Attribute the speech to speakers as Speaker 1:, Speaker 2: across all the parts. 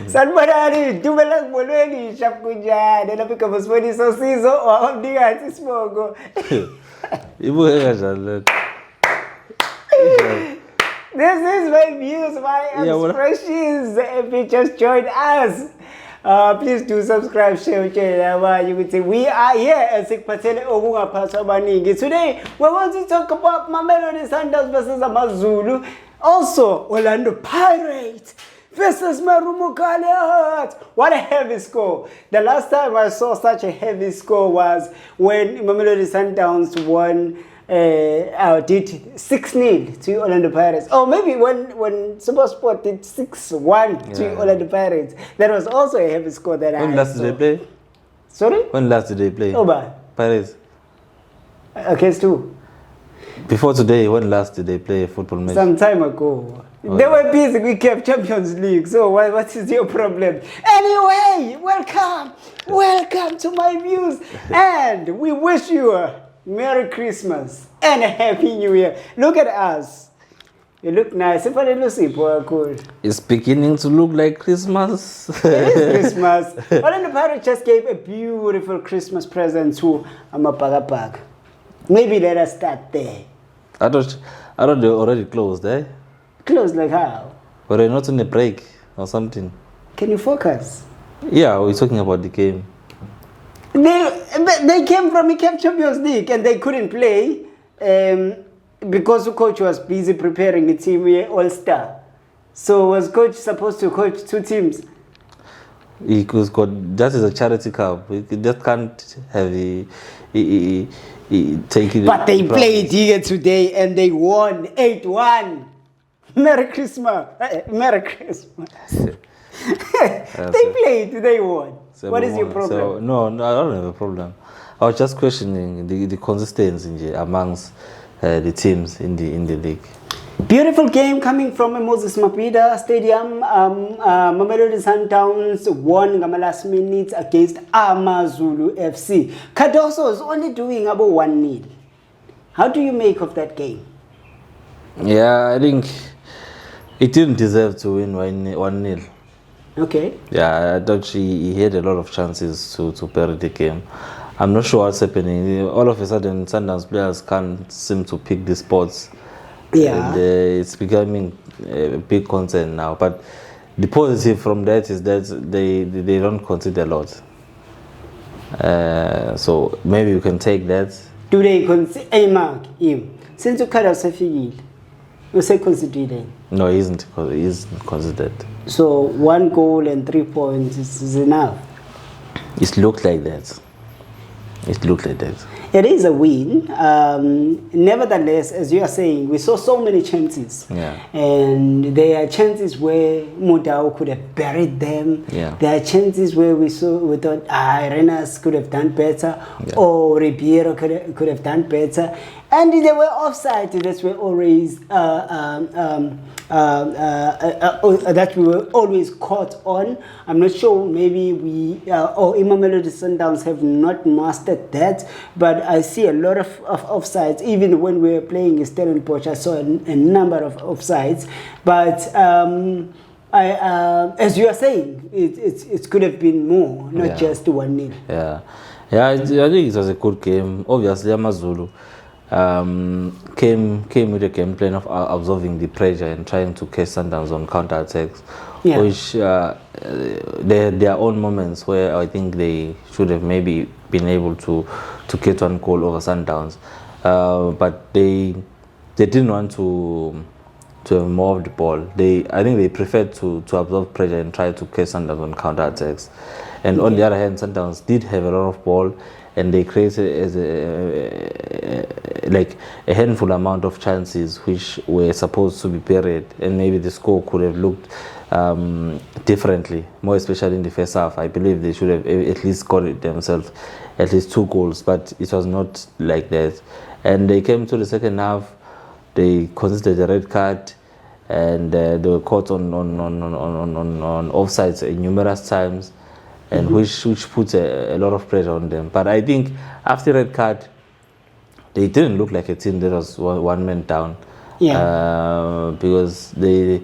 Speaker 1: Sanibonani, dumela ngibonweni shap kunjani lapha igama sibonisa Sizo wamnika isibongo.
Speaker 2: Ibuke kanjani le?
Speaker 1: This is my views, my expressions. If you just joined us, please do subscribe, share, you could say we are here at Sikpatele Ogungapasa Baningi. Today, we want to talk about Mamelodi Sundowns versus Amazulu. Also, Orlando Pirates versus Marumo Gallant. What a heavy score. The last time I saw such a heavy score was when Mamelodi Sundowns won did 6-0 to Orlando Pirates. Or maybe when SuperSport did 6-1 to Orlando Pirates. That was also a heavy score that
Speaker 2: When last did they play?
Speaker 1: Sorry?
Speaker 2: When last did they play?
Speaker 1: Oh,
Speaker 2: Pirates.
Speaker 1: Against who?
Speaker 2: Before today, when last did they play a football match?
Speaker 1: Some time ago.
Speaker 2: Oh,
Speaker 1: they were busy with CAF Champions League, so what is your problem? Anyway, welcome to my views, and we wish you a Merry Christmas and a Happy New Year. Look at us. You look nice.
Speaker 2: It's beginning to look like Christmas.
Speaker 1: It is Christmas. Orlando Pirates just gave a beautiful Christmas present to Amapagapag. Maybe let us start there.
Speaker 2: I thought they already closed, eh?
Speaker 1: Close like how?
Speaker 2: Were they not on a break or something?
Speaker 1: Can you focus?
Speaker 2: Yeah, we're talking about the game.
Speaker 1: They came from the CAF Champions League and they couldn't play because the coach was busy preparing a team All-Star. So was coach supposed to coach two teams?
Speaker 2: He was that is a charity cup. We just can't have take it.
Speaker 1: But they played here today and they won 8-1. Merry Christmas. Merry Christmas. They played, they won. What is your problem?
Speaker 2: No, I don't have a problem. I was just questioning the consistency amongst the teams in the league.
Speaker 1: Beautiful game coming from Moses Mabhida Stadium. Mamelodi Sundowns won in the last minute against Amazulu FC. Cardoso is only doing about 1-0. How do you make of that game?
Speaker 2: Yeah, I think it didn't deserve to win 1-0.
Speaker 1: Okay.
Speaker 2: Yeah, I thought he had a lot of chances to bury the game. I'm not sure what's happening. All of a sudden, Sundowns players can't seem to pick the spots.
Speaker 1: Yeah.
Speaker 2: And, it's becoming a big concern now. But the positive from that is that they don't concede a lot. So maybe you can take that.
Speaker 1: Do they concede? Hey, Mark, since you cut out Sefigil, you say considered?
Speaker 2: No, he isn't considered.
Speaker 1: So 1 goal and 3 points is enough?
Speaker 2: It looked like that.
Speaker 1: It is a win. Nevertheless, as you are saying, we saw so many chances.
Speaker 2: Yeah.
Speaker 1: And there are chances where Mudau could have buried them.
Speaker 2: Yeah.
Speaker 1: There are chances where we thought Arenas could have done better, or Ribeiro could have done better. And there were offsides that were always that we were always caught on. I'm not sure, maybe we or Mamelodi Sundowns have not mastered that, but I see a lot of offsides. Even when we were playing Stellenbosch, I saw a number of offsides. But as you are saying, it could have been more, not just 1-0.
Speaker 2: Yeah, I think it was a good game. Obviously, Amazulu came with a game plan of absorbing the pressure and trying to catch Sundowns on counter-attacks, which they had their own moments where I think they should have maybe been able to get 1 goal over Sundowns, but they didn't want to have more of the ball. I think they preferred to absorb pressure and try to catch Sundowns on counter-attacks. And on the other hand, Sundowns did have a lot of ball, and they created a handful amount of chances which were supposed to be buried, and maybe the score could have looked differently, more especially in the first half. I believe they should have at least scored themselves at least 2 goals, but it was not like that. And they came to the second half, they considered a red card, and they were caught on offsides numerous times, and which puts a lot of pressure on them. But I think after red card, they didn't look like a team that was one man down.
Speaker 1: Yeah.
Speaker 2: Because they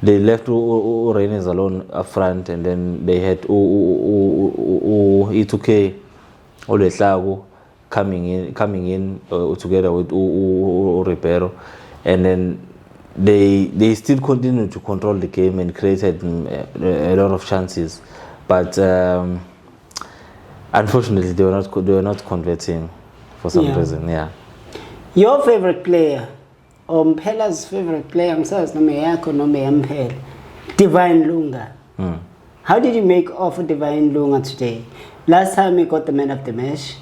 Speaker 2: they left Reines alone up front, and then they had E2K Olehlago coming in together with Ribeiro, and then they still continued to control the game and created a lot of chances, but unfortunately they were not converting for some reason. Yeah.
Speaker 1: Your favorite player, or Mphela's favorite player, Divine Lunga. How did you make of Divine Lunga today? Last time he got the man of the match,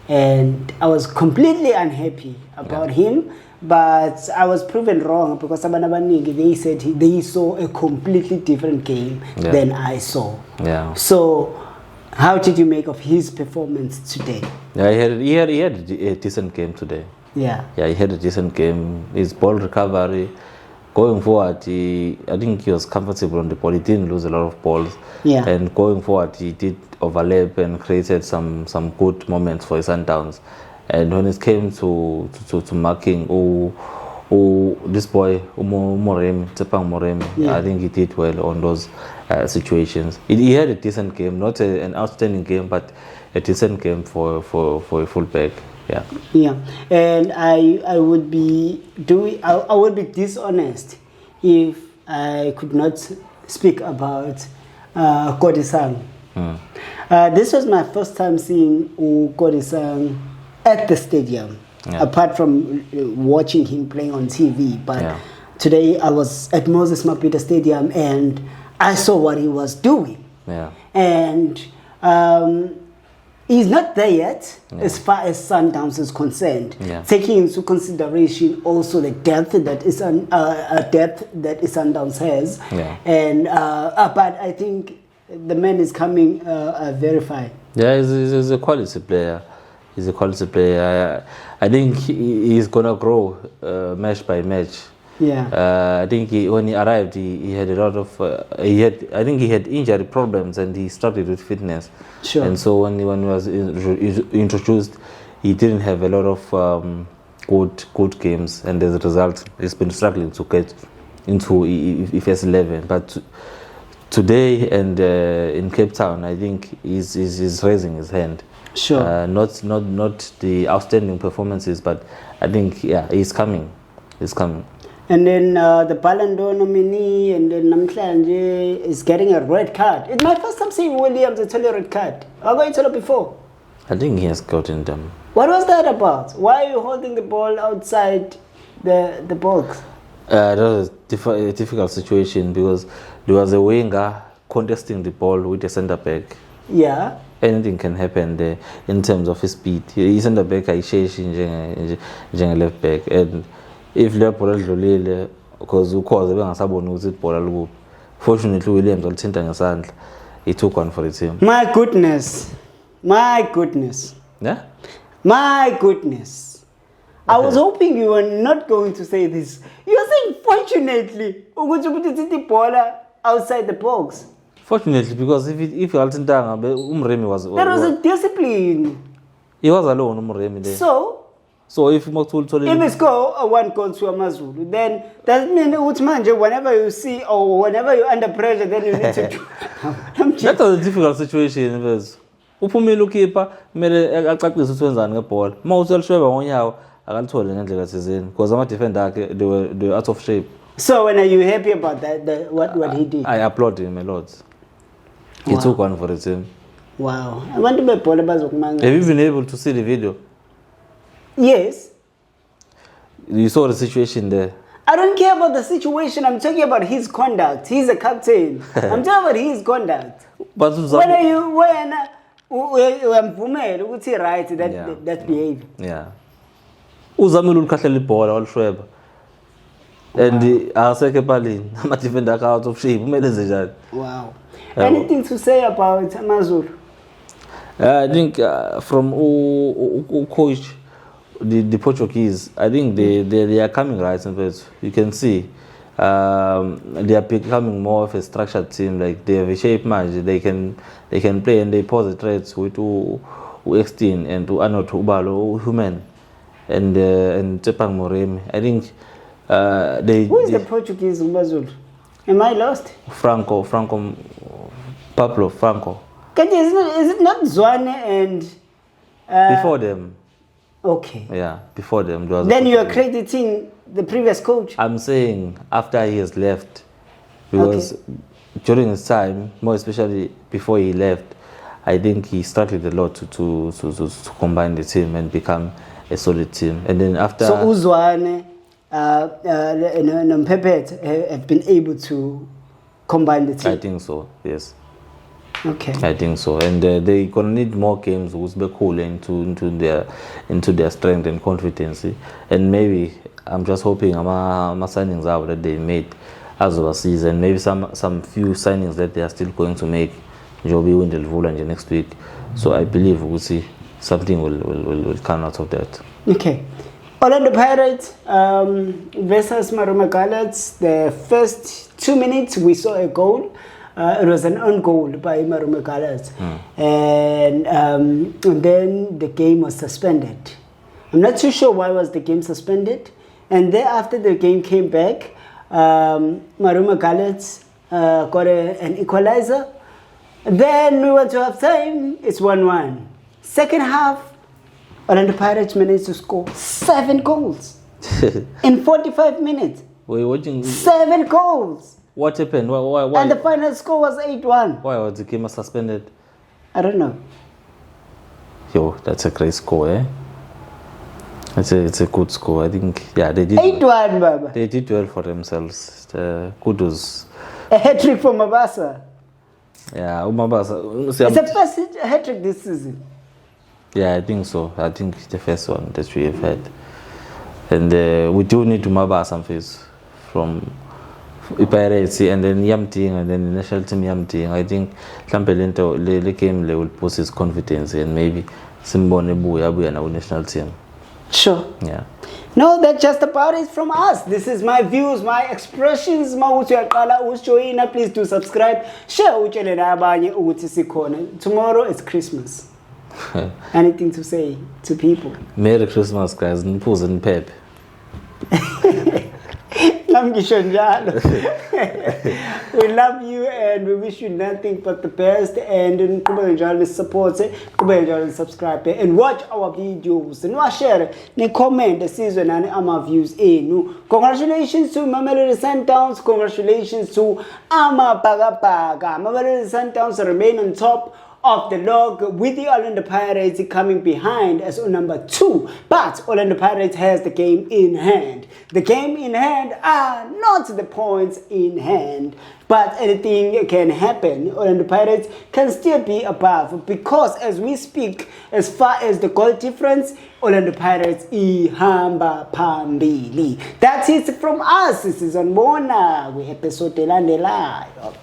Speaker 1: and I was completely unhappy about him, but I was proven wrong because they said they saw a completely different game than I saw.
Speaker 2: Yeah.
Speaker 1: So, how did you make of his performance today?
Speaker 2: Yeah, he had a decent game today.
Speaker 1: Yeah,
Speaker 2: he had a decent game. His ball recovery, going forward, I think he was comfortable on the ball. He didn't lose a lot of balls.
Speaker 1: Yeah.
Speaker 2: And going forward, he did overlap and created some good moments for his Sundowns. And when it came to marking, this boy, Moremi, I think he did well on those situations. He had a decent game, not an outstanding game, but a decent game for a fullback. Yeah.
Speaker 1: Yeah, and I would be dishonest if I could not speak about Kodisang. This was my first time seeing Kodisang at the stadium, apart from watching him playing on TV. But today I was at Moses Mabhida Stadium and I saw what he was doing.
Speaker 2: Yeah.
Speaker 1: And he's not there yet as far as Sundowns is concerned. Taking into consideration also the depth that Sundowns has. And but I think the man is coming very fine.
Speaker 2: Yeah, he's a quality player. He's a quality player. I think he's gonna grow match by match.
Speaker 1: Yeah.
Speaker 2: I think when he arrived, he had a lot of I think he had injury problems and he struggled with fitness.
Speaker 1: Sure.
Speaker 2: And so when he was introduced, he didn't have a lot of good games, and as a result, he's been struggling to get into first 11. But today and in Cape Town, I think he's raising his hand.
Speaker 1: Sure.
Speaker 2: Not the outstanding performances, but I think he's coming. He's coming.
Speaker 1: And then the Ballon d'Or nominee, and then Namhlanje is getting a red card. It's my first time seeing Williams tell a red card. Have I told you before?
Speaker 2: I think he has gotten them.
Speaker 1: What was that about? Why are you holding the ball outside the box?
Speaker 2: That was a difficult situation because there was a winger contesting the ball with a centre back.
Speaker 1: Yeah.
Speaker 2: Anything can happen there in terms of his speed. He centre back in left back, and if the ball is because fortunately Williams alithinta he took one for the team.
Speaker 1: My goodness.
Speaker 2: Yeah?
Speaker 1: My goodness. I was hoping you were not going to say this. You are saying fortunately the ball outside the box.
Speaker 2: Fortunately, because if alithinta Umremi was
Speaker 1: there was a discipline.
Speaker 2: He was alone, Umremi there. So if
Speaker 1: he score one goal to Amazulu, then that means whenever you see or whenever you're under pressure, then you need to do.
Speaker 2: That was a difficult situation. Uphumile ukeeper kumele acacise ukuthi wenzani ngebhola. Uma uselishweba ngonyawo akalithole ngendlela thizeni because ama defender akhe they were out of shape.
Speaker 1: So when are you happy about that what he did?
Speaker 2: I applaud him a lot. He took one for the team.
Speaker 1: Wow. I want to be bhola bazokumanga.
Speaker 2: Have you been able to see the video?
Speaker 1: Yes.
Speaker 2: You saw the situation there.
Speaker 1: I don't care about the situation. I'm talking about his conduct. He's a captain. I'm talking about his conduct.
Speaker 2: But
Speaker 1: when right that behavior.
Speaker 2: Yeah. Uzamile ulikhahlela ibhola walishweba. And aseke palini ama defender out of shape. Umele enze njani?
Speaker 1: Wow. Anything to say about Amazulu?
Speaker 2: I think from coach the Portuguese, I think they are coming right. You can see they are becoming more of a structured team. Like they have a shape match. They can play and they pose the threats with Extin and to Arnold Ubalo, Human and Tepang Moremi. I think
Speaker 1: who is the Portuguese Amazulu? Am I lost?
Speaker 2: Pablo Franco.
Speaker 1: Is it not Zwane and...
Speaker 2: Before them.
Speaker 1: Okay.
Speaker 2: Yeah, before them.
Speaker 1: Then you are crediting the previous coach?
Speaker 2: I'm saying after he has left, because during his time, more especially before he left, I think he struggled a lot to combine the team and become a solid team. And then after...
Speaker 1: So Uzwane and Mpepet have been able to combine the team?
Speaker 2: I think so, yes.
Speaker 1: Okay.
Speaker 2: I think so. And they're going to need more games to cool into their strength and confidence. And maybe, I'm just hoping my signings out that they made as overseas, and maybe some few signings that they are still going to make. Joby Windel Volanje next week. So I believe we'll see something will come out of that.
Speaker 1: Okay. Orlando Pirates versus Marumo Gallant. The first 2 minutes we saw a goal. It was an own goal by Marumo Gallant. And then the game was suspended. I'm not too sure why was the game suspended. And then after the game came back, Marumo Gallant got an equalizer. Then we went to half time. It's 1-1. Second half, Orlando Pirates managed to score 7 goals in 45 minutes.
Speaker 2: Were you watching?
Speaker 1: 7 goals.
Speaker 2: What happened? Why?
Speaker 1: And the final score was 8-1.
Speaker 2: Why was the game suspended?
Speaker 1: I don't know.
Speaker 2: Yo, that's a great score, eh? It's a good score. I think, yeah, they did.
Speaker 1: 8-1, Baba.
Speaker 2: They did well for themselves. Kudos.
Speaker 1: A hat-trick for Mabasa.
Speaker 2: Yeah, Mabasa.
Speaker 1: It's the first hat-trick this season.
Speaker 2: Yeah, I think so. I think it's the first one that we have had. And we do need to Mabasa some face from Pirates and then Yamting and then the national team Yamting. I think Lampelento le game will boost his confidence and maybe Simbone Buyabu and our national team.
Speaker 1: Sure.
Speaker 2: Yeah.
Speaker 1: No, that's just about it from us. This is my views, my expressions. Please do subscribe. Share with tomorrow is Christmas. Anything to say to people?
Speaker 2: Merry Christmas, guys. Nipuz and Pep.
Speaker 1: We love you and we wish you nothing but the best. And support, subscribe and watch our videos. And share, comment the season and our views. Congratulations to Mamelodi Sundowns. Congratulations to Ama Paga Paga. Mamelodi Sundowns remain on top of the log with the Orlando Pirates coming behind as number 2. But Orlando Pirates has the game in hand. The game in hand are not the points in hand. But anything can happen. Orlando Pirates can still be above because as we speak, as far as the goal difference, Orlando Pirates ihamba phambili. That's it from us. This is on Bona. We episode landelayo.